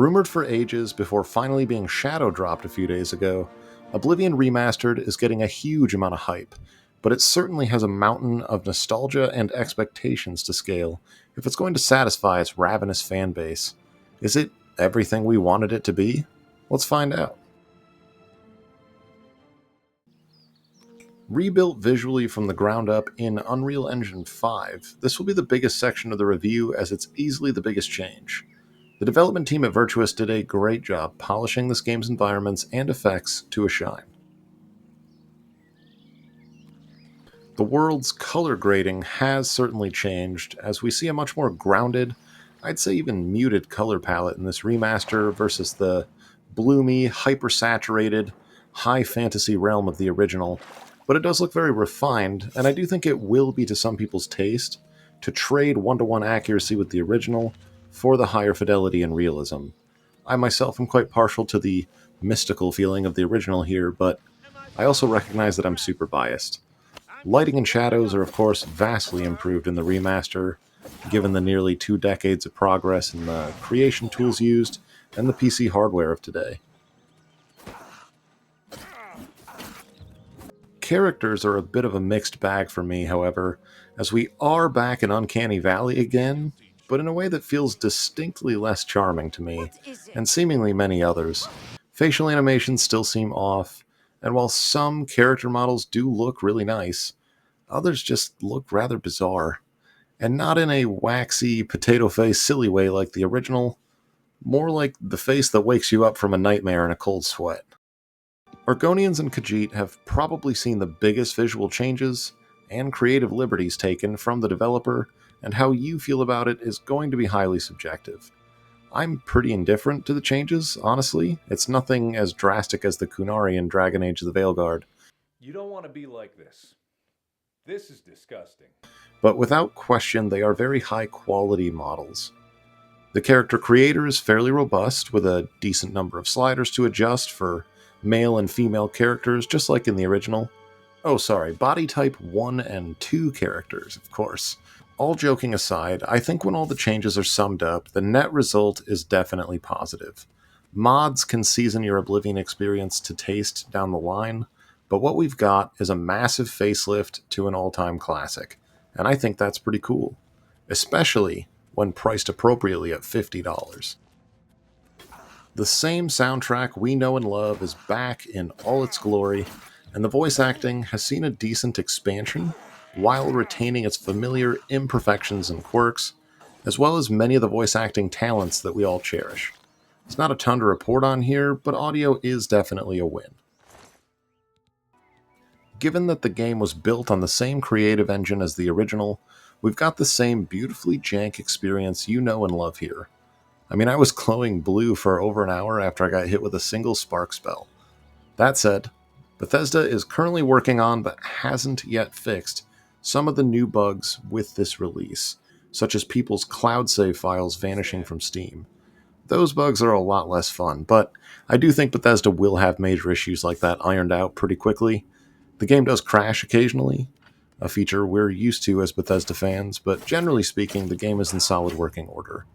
Rumored for ages before finally being shadow dropped a few days ago, Oblivion Remastered is getting a huge amount of hype, but it certainly has a mountain of nostalgia and expectations to scale if it's going to satisfy its ravenous fan base. Is it everything we wanted it to be? Let's find out. Rebuilt visually from the ground up in Unreal Engine 5, this will be the biggest section of the review as it's easily the biggest change. The development team at Virtuous did a great job polishing this game's environments and effects to a shine. The world's color grading has certainly changed, as we see a much more grounded, I'd say even muted color palette in this remaster versus the bloomy, hyper-saturated, high fantasy realm of the original, but it does look very refined, and I do think it will be to some people's taste to trade one-to-one accuracy with the original for the higher fidelity and realism. I myself am quite partial to the mystical feeling of the original here, but I also recognize that I'm super biased. Lighting and shadows are of course vastly improved in the remaster, given the nearly 2 decades of progress in the creation tools used and the PC hardware of today. Characters are a bit of a mixed bag for me, however, as we are back in Uncanny Valley again, but in a way that feels distinctly less charming to me, and seemingly many others. Facial animations still seem off, and while some character models do look really nice, others just look rather bizarre. And not in a waxy, potato face silly way like the original, more like the face that wakes you up from a nightmare in a cold sweat. Argonians and Khajiit have probably seen the biggest visual changes and creative liberties taken from the developer, and how you feel about it is going to be highly subjective. I'm pretty indifferent to the changes, honestly. It's nothing as drastic as the Kunari in Dragon Age of the Veilguard. You don't want to be like this. This is disgusting. But without question, they are very high quality models. The character creator is fairly robust, with a decent number of sliders to adjust for male and female characters, just like in the original. Oh, sorry, body type 1 and 2 characters, of course. All joking aside, I think when all the changes are summed up, the net result is definitely positive. Mods can season your Oblivion experience to taste down the line, but what we've got is a massive facelift to an all-time classic, and I think that's pretty cool, especially when priced appropriately at $50. The same soundtrack we know and love is back in all its glory, and the voice acting has seen a decent expansion while retaining its familiar imperfections and quirks, as well as many of the voice acting talents that we all cherish. It's not a ton to report on here, but audio is definitely a win. Given that the game was built on the same creative engine as the original, we've got the same beautifully jank experience you know and love here. I mean, I was glowing blue for over an hour after I got hit with a single spark spell. That said, Bethesda is currently working on, but hasn't yet fixed, some of the new bugs with this release, such as people's cloud save files vanishing from Steam. Those bugs are a lot less fun, but I do think Bethesda will have major issues like that ironed out pretty quickly. The game does crash occasionally, a feature we're used to as Bethesda fans, but generally speaking, the game is in solid working order.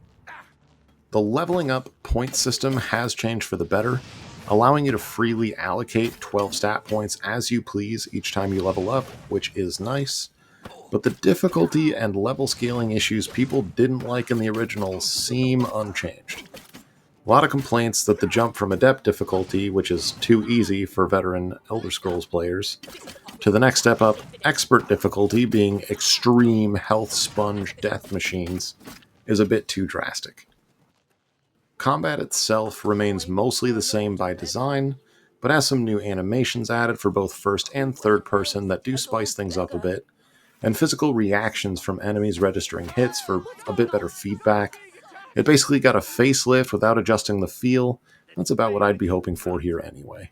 The leveling up point system has changed for the better, allowing you to freely allocate 12 stat points as you please each time you level up, which is nice. But the difficulty and level scaling issues people didn't like in the original seem unchanged. A lot of complaints that the jump from Adept difficulty, which is too easy for veteran Elder Scrolls players, to the next step up, Expert difficulty being extreme health sponge death machines, is a bit too drastic. Combat itself remains mostly the same by design, but has some new animations added for both first and third person that do spice things up a bit, and physical reactions from enemies registering hits for a bit better feedback. It basically got a facelift without adjusting the feel. That's about what I'd be hoping for here anyway.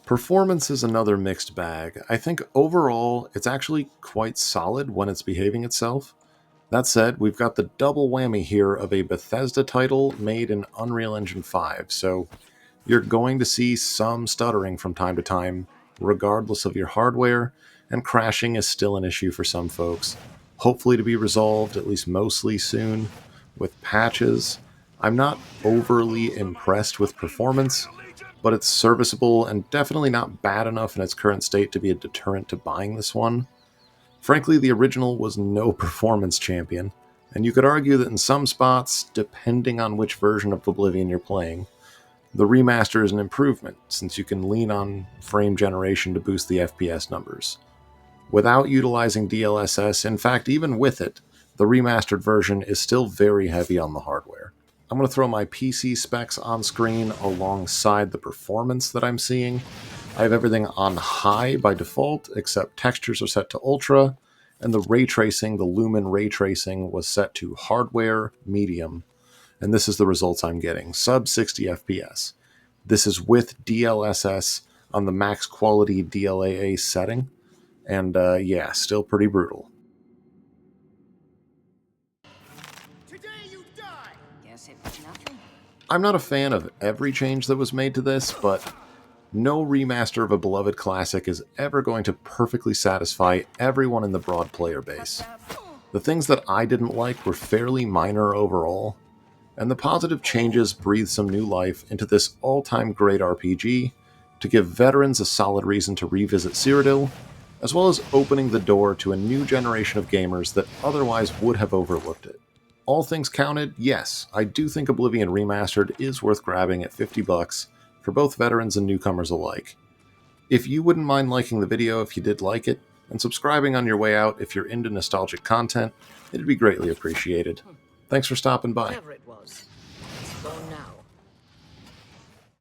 Performance is another mixed bag. I think overall it's actually quite solid when it's behaving itself. That said, we've got the double whammy here of a Bethesda title made in Unreal Engine 5, so you're going to see some stuttering from time to time, regardless of your hardware, and crashing is still an issue for some folks. Hopefully to be resolved, at least mostly soon, with patches. I'm not overly impressed with performance, but it's serviceable and definitely not bad enough in its current state to be a deterrent to buying this one. Frankly, the original was no performance champion, and you could argue that in some spots, depending on which version of Oblivion you're playing, the remaster is an improvement, since you can lean on frame generation to boost the FPS numbers. Without utilizing DLSS, in fact, even with it, the remastered version is still very heavy on the hardware. I'm going to throw my PC specs on screen alongside the performance that I'm seeing. I have everything on high by default, except textures are set to ultra, and the ray tracing, the lumen ray tracing, was set to hardware medium, and this is the results I'm getting. Sub 60 FPS. This is with DLSS on the max quality DLAA setting, and yeah, still pretty brutal. Today you die. Guess it was nothing. I'm not a fan of every change that was made to this, but no remaster of a beloved classic is ever going to perfectly satisfy everyone in the broad player base. The things that I didn't like were fairly minor overall, and the positive changes breathe some new life into this all-time great RPG to give veterans a solid reason to revisit Cyrodiil, as well as opening the door to a new generation of gamers that otherwise would have overlooked it. All things counted, yes, I do think Oblivion Remastered is worth grabbing at $50 for both veterans and newcomers alike. If you wouldn't mind liking the video if you did like it, and subscribing on your way out if you're into nostalgic content, it'd be greatly appreciated. Thanks for stopping by. Whatever it was, it's gone now.